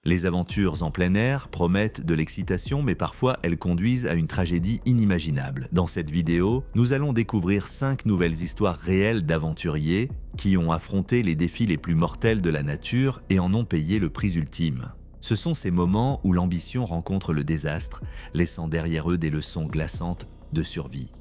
Les aventures en plein air promettent de l'excitation, mais parfois elles conduisent à une tragédie inimaginable. Dans cette vidéo, nous allons découvrir 5 nouvelles histoires réelles d'aventuriers qui ont affronté les défis les plus mortels de la nature et en ont payé le prix ultime. Ce sont ces moments où l'ambition rencontre le désastre, laissant derrière eux des leçons glaçantes de survie.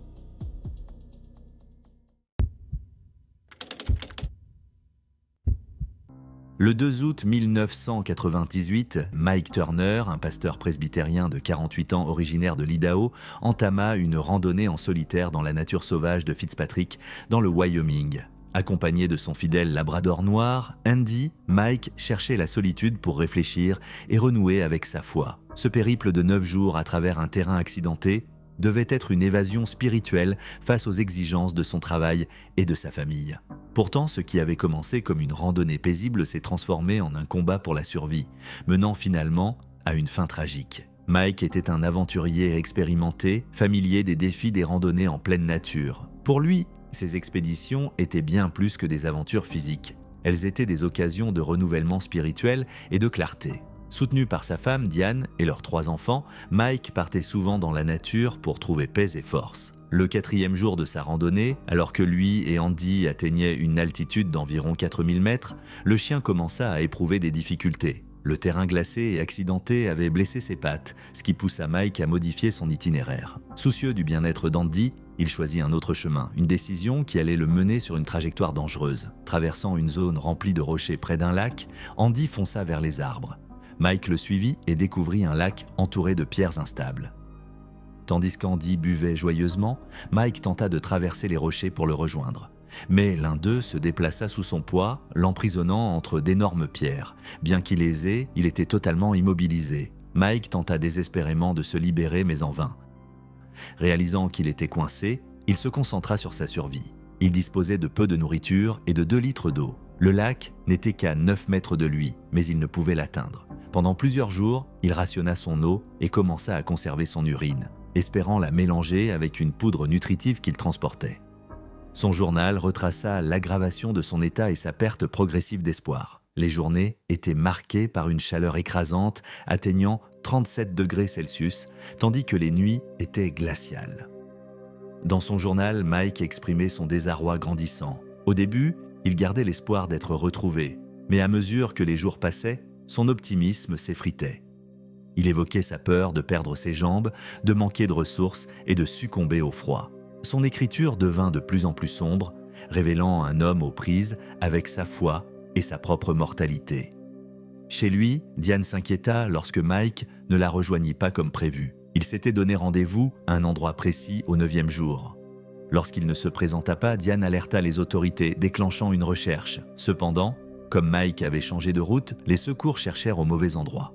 Le 2 août 1998, Mike Turner, un pasteur presbytérien de 48 ans originaire de l'Idaho, entama une randonnée en solitaire dans la nature sauvage de Fitzpatrick, dans le Wyoming. Accompagné de son fidèle labrador noir, Andy, Mike cherchait la solitude pour réfléchir et renouer avec sa foi. Ce périple de 9 jours à travers un terrain accidenté devait être une évasion spirituelle face aux exigences de son travail et de sa famille. Pourtant, ce qui avait commencé comme une randonnée paisible s'est transformé en un combat pour la survie, menant finalement à une fin tragique. Mike était un aventurier expérimenté, familier des défis des randonnées en pleine nature. Pour lui, ces expéditions étaient bien plus que des aventures physiques. Elles étaient des occasions de renouvellement spirituel et de clarté. Soutenu par sa femme Diane et leurs 3 enfants, Mike partait souvent dans la nature pour trouver paix et force. Le 4e jour de sa randonnée, alors que lui et Andy atteignaient une altitude d'environ 4000 mètres, le chien commença à éprouver des difficultés. Le terrain glacé et accidenté avait blessé ses pattes, ce qui poussa Mike à modifier son itinéraire. Soucieux du bien-être d'Andy, il choisit un autre chemin, une décision qui allait le mener sur une trajectoire dangereuse. Traversant une zone remplie de rochers près d'un lac, Andy fonça vers les arbres. Mike le suivit et découvrit un lac entouré de pierres instables. Tandis qu'Andy buvait joyeusement, Mike tenta de traverser les rochers pour le rejoindre. Mais l'un d'eux se déplaça sous son poids, l'emprisonnant entre d'énormes pierres. Bien qu'il aisé, il était totalement immobilisé. Mike tenta désespérément de se libérer, mais en vain. Réalisant qu'il était coincé, il se concentra sur sa survie. Il disposait de peu de nourriture et de 2 litres d'eau. Le lac n'était qu'à 9 mètres de lui, mais il ne pouvait l'atteindre. Pendant plusieurs jours, il rationna son eau et commença à conserver son urine, espérant la mélanger avec une poudre nutritive qu'il transportait. Son journal retraça l'aggravation de son état et sa perte progressive d'espoir. Les journées étaient marquées par une chaleur écrasante atteignant 37 degrés Celsius, tandis que les nuits étaient glaciales. Dans son journal, Mike exprimait son désarroi grandissant. Au début, il gardait l'espoir d'être retrouvé, mais à mesure que les jours passaient, son optimisme s'effritait. Il évoquait sa peur de perdre ses jambes, de manquer de ressources et de succomber au froid. Son écriture devint de plus en plus sombre, révélant un homme aux prises avec sa foi et sa propre mortalité. Chez lui, Diane s'inquiéta lorsque Mike ne la rejoignit pas comme prévu. Il s'était donné rendez-vous à un endroit précis au 9e jour. Lorsqu'il ne se présenta pas, Diane alerta les autorités, déclenchant une recherche. Cependant, comme Mike avait changé de route, les secours cherchèrent au mauvais endroit.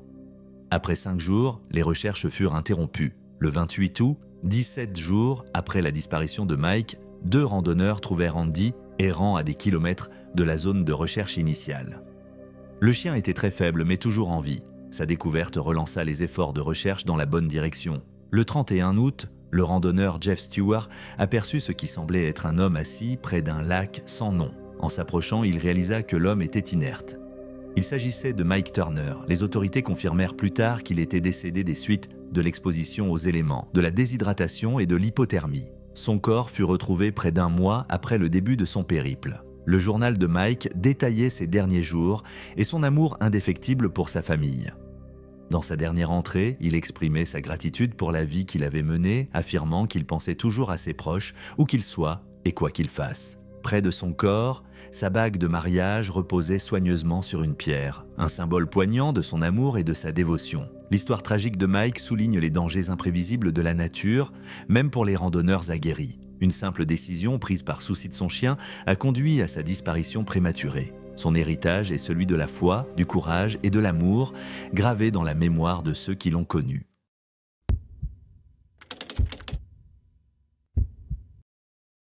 Après 5 jours, les recherches furent interrompues. Le 28 août, 17 jours après la disparition de Mike, 2 randonneurs trouvèrent Andy errant à des kilomètres de la zone de recherche initiale. Le chien était très faible mais toujours en vie. Sa découverte relança les efforts de recherche dans la bonne direction. Le 31 août, le randonneur Jeff Stewart aperçut ce qui semblait être un homme assis près d'un lac sans nom. En s'approchant, il réalisa que l'homme était inerte. Il s'agissait de Mike Turner. Les autorités confirmèrent plus tard qu'il était décédé des suites de l'exposition aux éléments, de la déshydratation et de l'hypothermie. Son corps fut retrouvé près d'1 mois après le début de son périple. Le journal de Mike détaillait ses derniers jours et son amour indéfectible pour sa famille. Dans sa dernière entrée, il exprimait sa gratitude pour la vie qu'il avait menée, affirmant qu'il pensait toujours à ses proches, où qu'ils soient et quoi qu'ils fassent. Près de son corps, sa bague de mariage reposait soigneusement sur une pierre, un symbole poignant de son amour et de sa dévotion. L'histoire tragique de Mike souligne les dangers imprévisibles de la nature, même pour les randonneurs aguerris. Une simple décision prise par souci de son chien a conduit à sa disparition prématurée. Son héritage est celui de la foi, du courage et de l'amour, gravé dans la mémoire de ceux qui l'ont connu.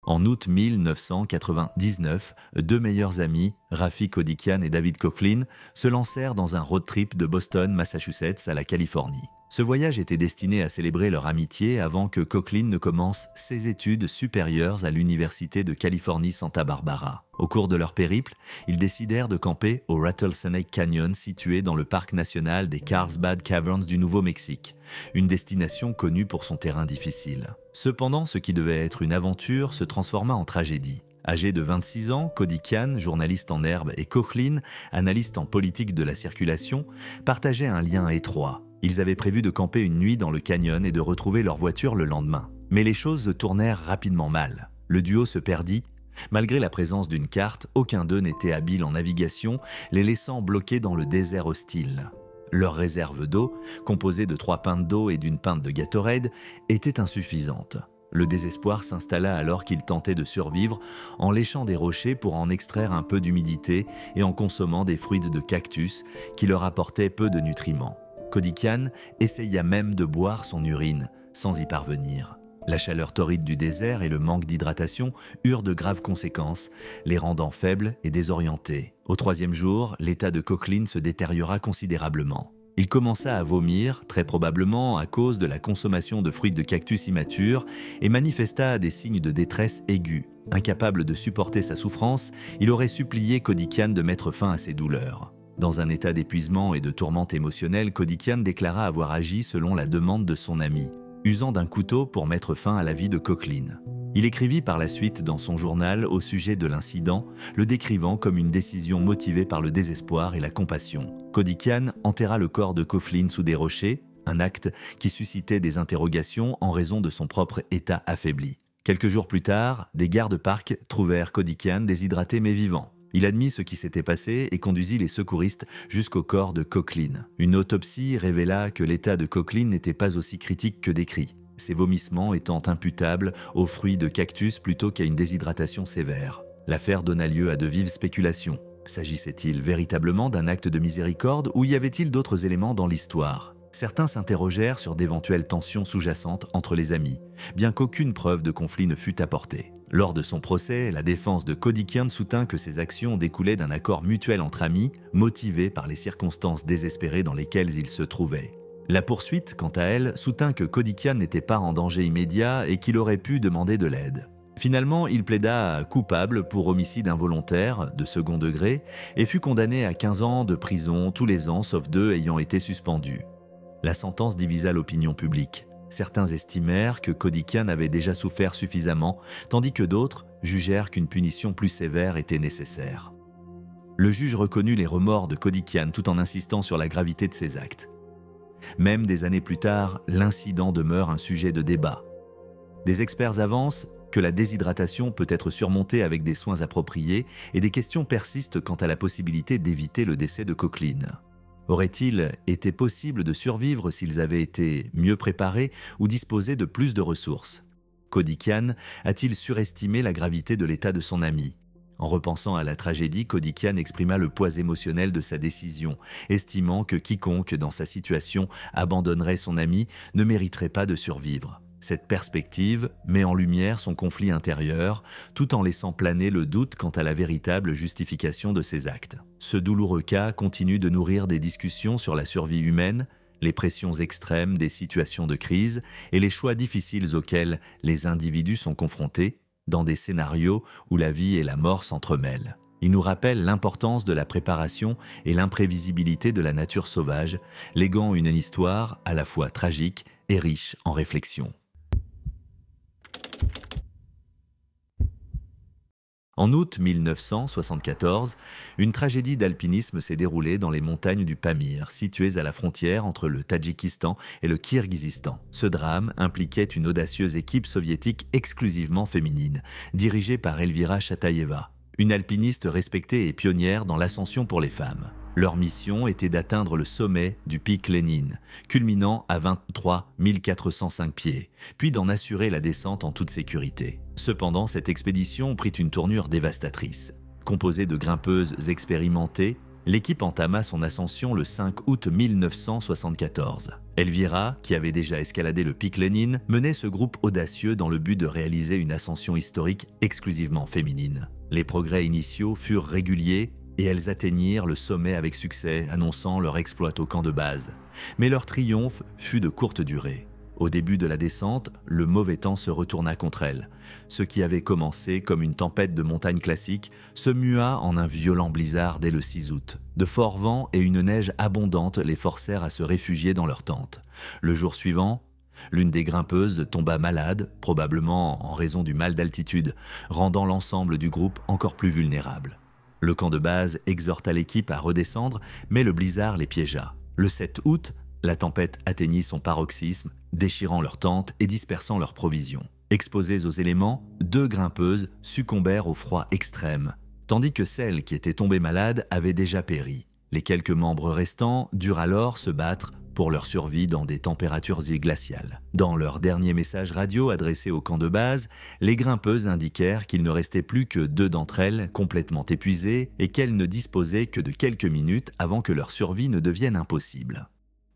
En août 1999, 2 meilleurs amis, Rafi Kodikian et David Coughlin, se lancèrent dans un road trip de Boston, Massachusetts à la Californie. Ce voyage était destiné à célébrer leur amitié avant que Coughlin ne commence ses études supérieures à l'Université de Californie Santa Barbara. Au cours de leur périple, ils décidèrent de camper au Rattlesnake Canyon situé dans le parc national des Carlsbad Caverns du Nouveau-Mexique, une destination connue pour son terrain difficile. Cependant, ce qui devait être une aventure se transforma en tragédie. Âgé de 26 ans, Cody Khan, journaliste en herbe, et Coughlin, analyste en politique de la circulation, partageaient un lien étroit. Ils avaient prévu de camper une nuit dans le canyon et de retrouver leur voiture le lendemain. Mais les choses tournèrent rapidement mal. Le duo se perdit. Malgré la présence d'une carte, aucun d'eux n'était habile en navigation, les laissant bloqués dans le désert hostile. Leur réserve d'eau, composée de 3 pintes d'eau et d'une pinte de Gatorade, était insuffisante. Le désespoir s'installa alors qu'ils tentaient de survivre en léchant des rochers pour en extraire un peu d'humidité et en consommant des fruits de cactus qui leur apportaient peu de nutriments. Cody Khan essaya même de boire son urine, sans y parvenir. La chaleur torride du désert et le manque d'hydratation eurent de graves conséquences, les rendant faibles et désorientés. Au 3e jour, l'état de Coughlin se détériora considérablement. Il commença à vomir, très probablement à cause de la consommation de fruits de cactus immatures, et manifesta des signes de détresse aiguë. Incapable de supporter sa souffrance, il aurait supplié Cody Khan de mettre fin à ses douleurs. Dans un état d'épuisement et de tourmente émotionnelle, Cody Khan déclara avoir agi selon la demande de son ami, usant d'un couteau pour mettre fin à la vie de Coughlin. Il écrivit par la suite dans son journal au sujet de l'incident, le décrivant comme une décision motivée par le désespoir et la compassion. Cody Khan enterra le corps de Coughlin sous des rochers, un acte qui suscitait des interrogations en raison de son propre état affaibli. Quelques jours plus tard, des gardes-parcs trouvèrent Cody Khan déshydraté mais vivant. Il admit ce qui s'était passé et conduisit les secouristes jusqu'au corps de Coughlin. Une autopsie révéla que l'état de Coughlin n'était pas aussi critique que décrit, ses vomissements étant imputables aux fruits de cactus plutôt qu'à une déshydratation sévère. L'affaire donna lieu à de vives spéculations. S'agissait-il véritablement d'un acte de miséricorde ou y avait-il d'autres éléments dans l'histoire ? Certains s'interrogèrent sur d'éventuelles tensions sous-jacentes entre les amis, bien qu'aucune preuve de conflit ne fût apportée. Lors de son procès, la défense de Cody Khan soutint que ces actions découlaient d'un accord mutuel entre amis, motivés par les circonstances désespérées dans lesquelles ils se trouvaient. La poursuite, quant à elle, soutint que Cody Khan n'était pas en danger immédiat et qu'il aurait pu demander de l'aide. Finalement, il plaida coupable pour homicide involontaire de second degré et fut condamné à 15 ans de prison tous les ans sauf 2 ayant été suspendus. La sentence divisa l'opinion publique. Certains estimèrent que Cody Khan avait déjà souffert suffisamment, tandis que d'autres jugèrent qu'une punition plus sévère était nécessaire. Le juge reconnut les remords de Cody Khan tout en insistant sur la gravité de ses actes. Même des années plus tard, l'incident demeure un sujet de débat. Des experts avancent que la déshydratation peut être surmontée avec des soins appropriés et des questions persistent quant à la possibilité d'éviter le décès de Coughlin. Aurait-il été possible de survivre s'ils avaient été mieux préparés ou disposé de plus de ressources? Cody Khan a-t-il surestimé la gravité de l'état de son ami? En repensant à la tragédie, Cody Khan exprima le poids émotionnel de sa décision, estimant que quiconque dans sa situation abandonnerait son ami ne mériterait pas de survivre. Cette perspective met en lumière son conflit intérieur, tout en laissant planer le doute quant à la véritable justification de ses actes. Ce douloureux cas continue de nourrir des discussions sur la survie humaine, les pressions extrêmes des situations de crise et les choix difficiles auxquels les individus sont confrontés dans des scénarios où la vie et la mort s'entremêlent. Il nous rappelle l'importance de la préparation et l'imprévisibilité de la nature sauvage, léguant une histoire à la fois tragique et riche en réflexions. En août 1974, une tragédie d'alpinisme s'est déroulée dans les montagnes du Pamir, situées à la frontière entre le Tadjikistan et le Kirghizistan. Ce drame impliquait une audacieuse équipe soviétique exclusivement féminine, dirigée par Elvira Chataïeva, une alpiniste respectée et pionnière dans l'ascension pour les femmes. Leur mission était d'atteindre le sommet du pic Lénine, culminant à 23 405 pieds, puis d'en assurer la descente en toute sécurité. Cependant, cette expédition prit une tournure dévastatrice. Composée de grimpeuses expérimentées, l'équipe entama son ascension le 5 août 1974. Elvira, qui avait déjà escaladé le pic Lénine, menait ce groupe audacieux dans le but de réaliser une ascension historique exclusivement féminine. Les progrès initiaux furent réguliers, Et elles atteignirent le sommet avec succès, annonçant leur exploit au camp de base. Mais leur triomphe fut de courte durée. Au début de la descente, le mauvais temps se retourna contre elles. Ce qui avait commencé comme une tempête de montagne classique se mua en un violent blizzard dès le 6 août. De forts vents et une neige abondante les forcèrent à se réfugier dans leur tente. Le jour suivant, l'une des grimpeuses tomba malade, probablement en raison du mal d'altitude, rendant l'ensemble du groupe encore plus vulnérable. Le camp de base exhorta l'équipe à redescendre, mais le blizzard les piégea. Le 7 août, la tempête atteignit son paroxysme, déchirant leurs tentes et dispersant leurs provisions. Exposées aux éléments, 2 grimpeuses succombèrent au froid extrême, tandis que celles qui étaient tombées malades avaient déjà péri. Les quelques membres restants durent alors se battre pour leur survie dans des températures glaciales. Dans leur dernier message radio adressé au camp de base, les grimpeuses indiquèrent qu'il ne restait plus que 2 d'entre elles complètement épuisées et qu'elles ne disposaient que de quelques minutes avant que leur survie ne devienne impossible.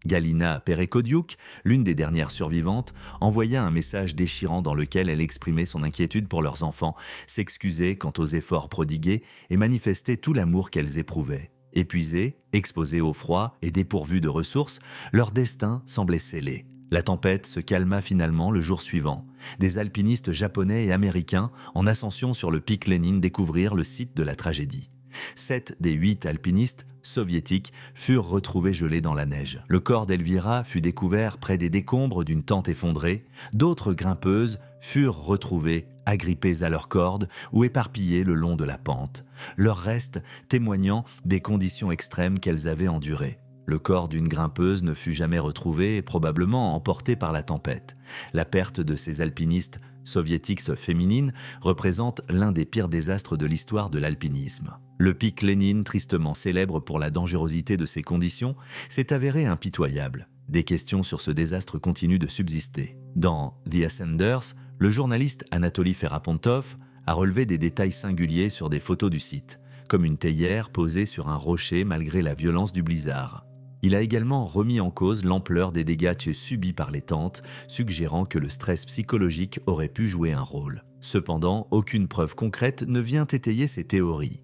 Galina Perekodiuk, l'une des dernières survivantes, envoya un message déchirant dans lequel elle exprimait son inquiétude pour leurs enfants, s'excusait quant aux efforts prodigués et manifestait tout l'amour qu'elles éprouvaient. Épuisées, exposées au froid et dépourvues de ressources, leur destin semblait scellé. La tempête se calma finalement le jour suivant. Des alpinistes japonais et américains en ascension sur le pic Lénine découvrirent le site de la tragédie. 7 des 8 alpinistes soviétiques furent retrouvés gelés dans la neige. Le corps d'Elvira fut découvert près des décombres d'une tente effondrée. D'autres grimpeuses furent retrouvées agrippées à leurs cordes ou éparpillées le long de la pente, leurs restes témoignant des conditions extrêmes qu'elles avaient endurées. Le corps d'une grimpeuse ne fut jamais retrouvé et probablement emporté par la tempête. La perte de ces alpinistes soviétiques féminines représente l'un des pires désastres de l'histoire de l'alpinisme. Le pic Lénine, tristement célèbre pour la dangerosité de ses conditions, s'est avéré impitoyable. Des questions sur ce désastre continuent de subsister. Dans The Ascenders, le journaliste Anatoly Ferapontov a relevé des détails singuliers sur des photos du site, comme une théière posée sur un rocher malgré la violence du blizzard. Il a également remis en cause l'ampleur des dégâts subis par les tentes, suggérant que le stress psychologique aurait pu jouer un rôle. Cependant, aucune preuve concrète ne vient étayer ces théories.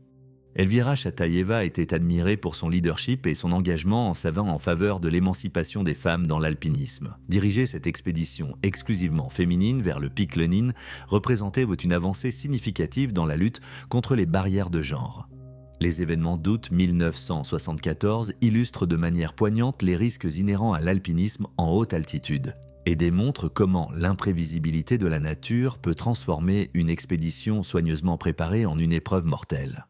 Elvira Chataïeva était admirée pour son leadership et son engagement en faveur de l'émancipation des femmes dans l'alpinisme. Diriger cette expédition exclusivement féminine vers le pic Lénine représentait une avancée significative dans la lutte contre les barrières de genre. Les événements d'août 1974 illustrent de manière poignante les risques inhérents à l'alpinisme en haute altitude et démontrent comment l'imprévisibilité de la nature peut transformer une expédition soigneusement préparée en une épreuve mortelle.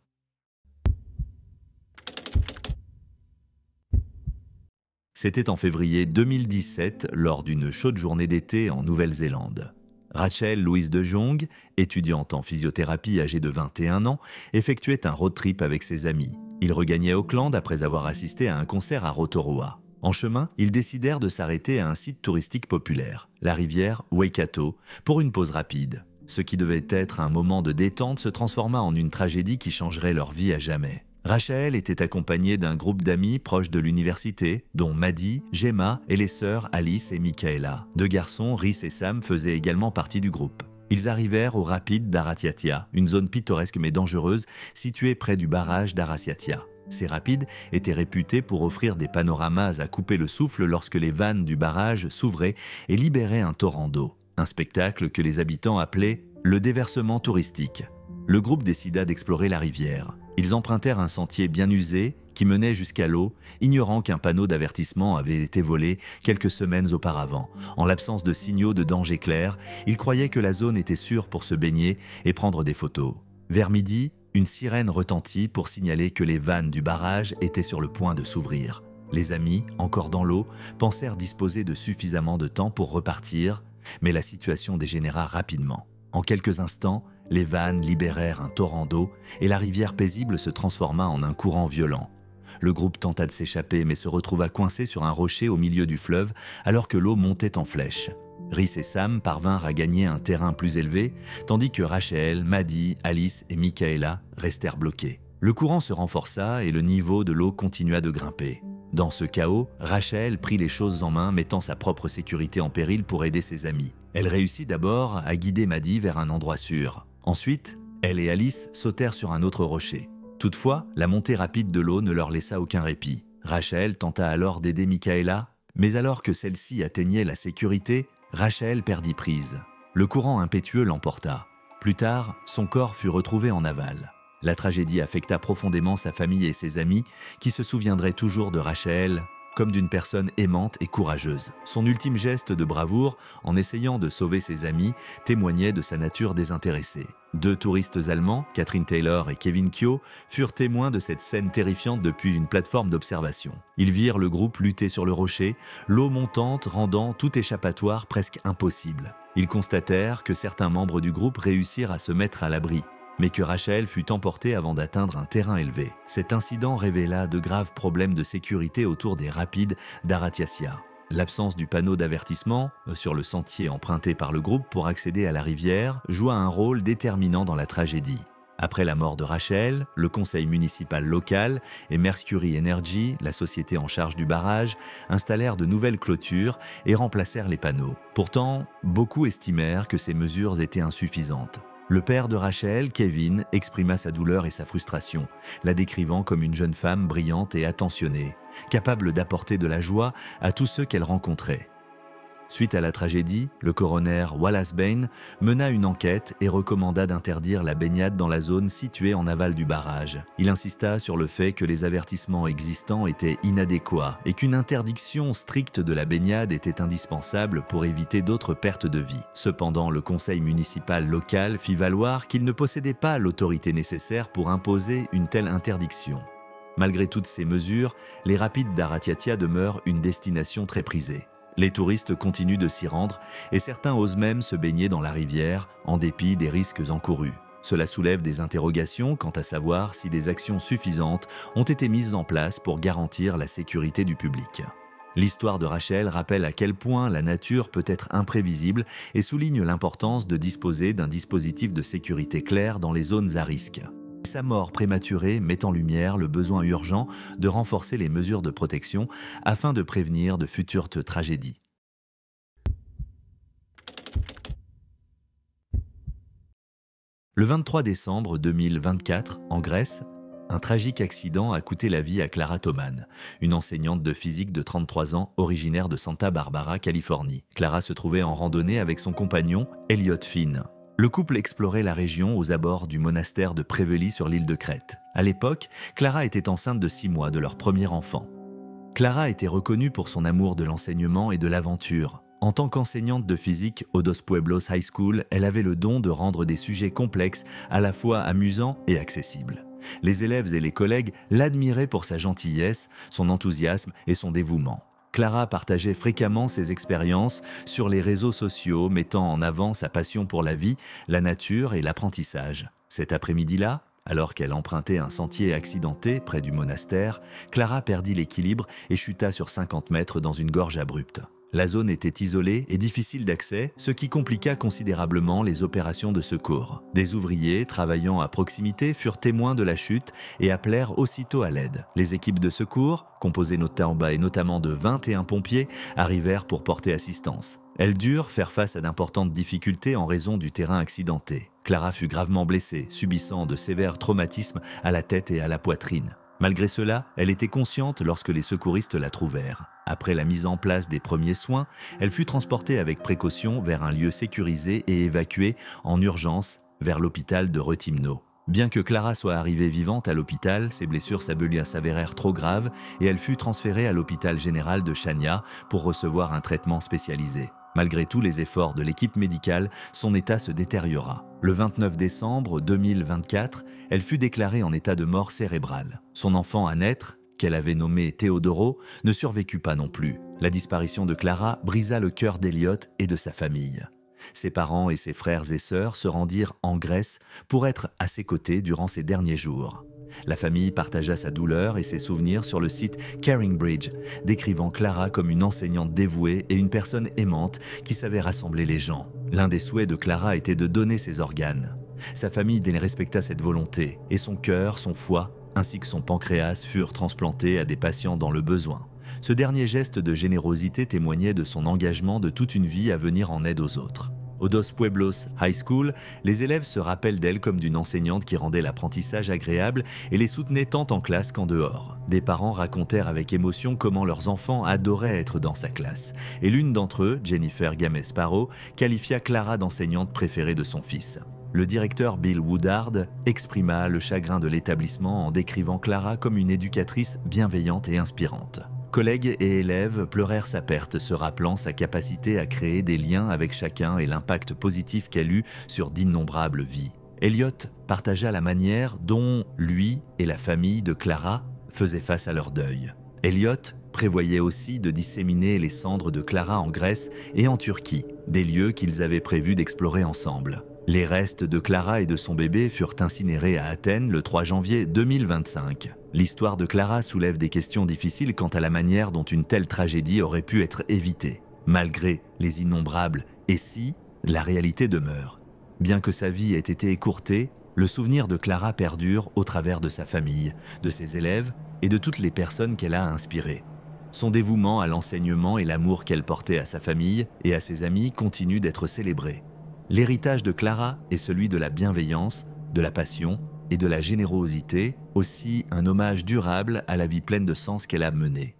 C'était en février 2017, lors d'une chaude journée d'été en Nouvelle-Zélande. Rachel Louise de Jong, étudiante en physiothérapie âgée de 21 ans, effectuait un road trip avec ses amis. Ils regagnaient Auckland après avoir assisté à un concert à Rotorua. En chemin, ils décidèrent de s'arrêter à un site touristique populaire, la rivière Waikato, pour une pause rapide. Ce qui devait être un moment de détente se transforma en une tragédie qui changerait leur vie à jamais. Rachel était accompagnée d'un groupe d'amis proches de l'université, dont Maddie, Gemma et les sœurs Alice et Michaela. 2 garçons, Rhys et Sam, faisaient également partie du groupe. Ils arrivèrent aux rapides d'Aratiatia, une zone pittoresque mais dangereuse située près du barrage d'Aratiatia. Ces rapides étaient réputés pour offrir des panoramas à couper le souffle lorsque les vannes du barrage s'ouvraient et libéraient un torrent d'eau. Un spectacle que les habitants appelaient le déversement touristique. Le groupe décida d'explorer la rivière. Ils empruntèrent un sentier bien usé qui menait jusqu'à l'eau, ignorant qu'un panneau d'avertissement avait été volé quelques semaines auparavant. En l'absence de signaux de danger clair, ils croyaient que la zone était sûre pour se baigner et prendre des photos. Vers midi, une sirène retentit pour signaler que les vannes du barrage étaient sur le point de s'ouvrir. Les amis, encore dans l'eau, pensèrent disposer de suffisamment de temps pour repartir, mais la situation dégénéra rapidement. En quelques instants, les vannes libérèrent un torrent d'eau et la rivière paisible se transforma en un courant violent. Le groupe tenta de s'échapper mais se retrouva coincé sur un rocher au milieu du fleuve alors que l'eau montait en flèche. Rhys et Sam parvinrent à gagner un terrain plus élevé, tandis que Rachel, Maddie, Alice et Michaela restèrent bloqués. Le courant se renforça et le niveau de l'eau continua de grimper. Dans ce chaos, Rachel prit les choses en main, mettant sa propre sécurité en péril pour aider ses amis. Elle réussit d'abord à guider Maddie vers un endroit sûr. Ensuite, elle et Alice sautèrent sur un autre rocher. Toutefois, la montée rapide de l'eau ne leur laissa aucun répit. Rachel tenta alors d'aider Michaela, mais alors que celle-ci atteignait la sécurité, Rachel perdit prise. Le courant impétueux l'emporta. Plus tard, son corps fut retrouvé en aval. La tragédie affecta profondément sa famille et ses amis, qui se souviendraient toujours de Rachel comme d'une personne aimante et courageuse. Son ultime geste de bravoure, en essayant de sauver ses amis, témoignait de sa nature désintéressée. 2 touristes allemands, Catherine Taylor et Kevin Kyo, furent témoins de cette scène terrifiante depuis une plateforme d'observation. Ils virent le groupe lutter sur le rocher, l'eau montante rendant tout échappatoire presque impossible. Ils constatèrent que certains membres du groupe réussirent à se mettre à l'abri, mais que Rachel fut emportée avant d'atteindre un terrain élevé. Cet incident révéla de graves problèmes de sécurité autour des rapides d'Aratiatia. L'absence du panneau d'avertissement sur le sentier emprunté par le groupe pour accéder à la rivière joua un rôle déterminant dans la tragédie. Après la mort de Rachel, le conseil municipal local et Mercury Energy, la société en charge du barrage, installèrent de nouvelles clôtures et remplacèrent les panneaux. Pourtant, beaucoup estimèrent que ces mesures étaient insuffisantes. Le père de Rachel, Kevin, exprima sa douleur et sa frustration, la décrivant comme une jeune femme brillante et attentionnée, capable d'apporter de la joie à tous ceux qu'elle rencontrait. Suite à la tragédie, le coroner Wallace Bain mena une enquête et recommanda d'interdire la baignade dans la zone située en aval du barrage. Il insista sur le fait que les avertissements existants étaient inadéquats et qu'une interdiction stricte de la baignade était indispensable pour éviter d'autres pertes de vie. Cependant, le conseil municipal local fit valoir qu'il ne possédait pas l'autorité nécessaire pour imposer une telle interdiction. Malgré toutes ces mesures, les rapides d'Aratiatia demeurent une destination très prisée. Les touristes continuent de s'y rendre et certains osent même se baigner dans la rivière en dépit des risques encourus. Cela soulève des interrogations quant à savoir si des actions suffisantes ont été mises en place pour garantir la sécurité du public. L'histoire de Rachel rappelle à quel point la nature peut être imprévisible et souligne l'importance de disposer d'un dispositif de sécurité clair dans les zones à risque. Sa mort prématurée met en lumière le besoin urgent de renforcer les mesures de protection afin de prévenir de futures tragédies. Le 23 décembre 2024, en Grèce, un tragique accident a coûté la vie à Clara Thoman, une enseignante de physique de 33 ans originaire de Santa Barbara, Californie. Clara se trouvait en randonnée avec son compagnon, Elliot Finn. Le couple explorait la région aux abords du monastère de Preveli sur l'île de Crète. À l'époque, Clara était enceinte de 6 mois de leur premier enfant. Clara était reconnue pour son amour de l'enseignement et de l'aventure. En tant qu'enseignante de physique au Dos Pueblos High School, elle avait le don de rendre des sujets complexes à la fois amusants et accessibles. Les élèves et les collègues l'admiraient pour sa gentillesse, son enthousiasme et son dévouement. Clara partageait fréquemment ses expériences sur les réseaux sociaux, mettant en avant sa passion pour la vie, la nature et l'apprentissage. Cet après-midi-là, alors qu'elle empruntait un sentier accidenté près du monastère, Clara perdit l'équilibre et chuta sur 50 mètres dans une gorge abrupte. La zone était isolée et difficile d'accès, ce qui compliqua considérablement les opérations de secours. Des ouvriers travaillant à proximité furent témoins de la chute et appelèrent aussitôt à l'aide. Les équipes de secours, composées notamment de 21 pompiers, arrivèrent pour porter assistance. Elles durent faire face à d'importantes difficultés en raison du terrain accidenté. Clara fut gravement blessée, subissant de sévères traumatismes à la tête et à la poitrine. Malgré cela, elle était consciente lorsque les secouristes la trouvèrent. Après la mise en place des premiers soins, elle fut transportée avec précaution vers un lieu sécurisé et évacuée en urgence vers l'hôpital de Retimno. Bien que Clara soit arrivée vivante à l'hôpital, ses blessures s'avérèrent trop graves et elle fut transférée à l'hôpital général de Chania pour recevoir un traitement spécialisé. Malgré tous les efforts de l'équipe médicale, son état se détériora. Le 29 décembre 2024, elle fut déclarée en état de mort cérébrale. Son enfant à naître, qu'elle avait nommé Teodoro, ne survécut pas non plus. La disparition de Clara brisa le cœur d'Elliot et de sa famille. Ses parents et ses frères et sœurs se rendirent en Grèce pour être à ses côtés durant ces derniers jours. La famille partagea sa douleur et ses souvenirs sur le site Caring Bridge, décrivant Clara comme une enseignante dévouée et une personne aimante qui savait rassembler les gens. L'un des souhaits de Clara était de donner ses organes. Sa famille respecta cette volonté et son cœur, son foie, ainsi que son pancréas furent transplantés à des patients dans le besoin. Ce dernier geste de générosité témoignait de son engagement de toute une vie à venir en aide aux autres. Au Dos Pueblos High School, les élèves se rappellent d'elle comme d'une enseignante qui rendait l'apprentissage agréable et les soutenait tant en classe qu'en dehors. Des parents racontèrent avec émotion comment leurs enfants adoraient être dans sa classe. Et l'une d'entre eux, Jennifer Gamet-Sparrow, qualifia Clara d'enseignante préférée de son fils. Le directeur Bill Woodard exprima le chagrin de l'établissement en décrivant Clara comme une éducatrice bienveillante et inspirante. Collègues et élèves pleurèrent sa perte, se rappelant sa capacité à créer des liens avec chacun et l'impact positif qu'elle eut sur d'innombrables vies. Elliot partagea la manière dont lui et la famille de Clara faisaient face à leur deuil. Elliot prévoyait aussi de disséminer les cendres de Clara en Grèce et en Turquie, des lieux qu'ils avaient prévu d'explorer ensemble. Les restes de Clara et de son bébé furent incinérés à Athènes le 3 janvier 2025. L'histoire de Clara soulève des questions difficiles quant à la manière dont une telle tragédie aurait pu être évitée. Malgré les innombrables « et si », la réalité demeure. Bien que sa vie ait été écourtée, le souvenir de Clara perdure au travers de sa famille, de ses élèves et de toutes les personnes qu'elle a inspirées. Son dévouement à l'enseignement et l'amour qu'elle portait à sa famille et à ses amis continuent d'être célébrés. L'héritage de Clara est celui de la bienveillance, de la passion et de la générosité, aussi un hommage durable à la vie pleine de sens qu'elle a menée.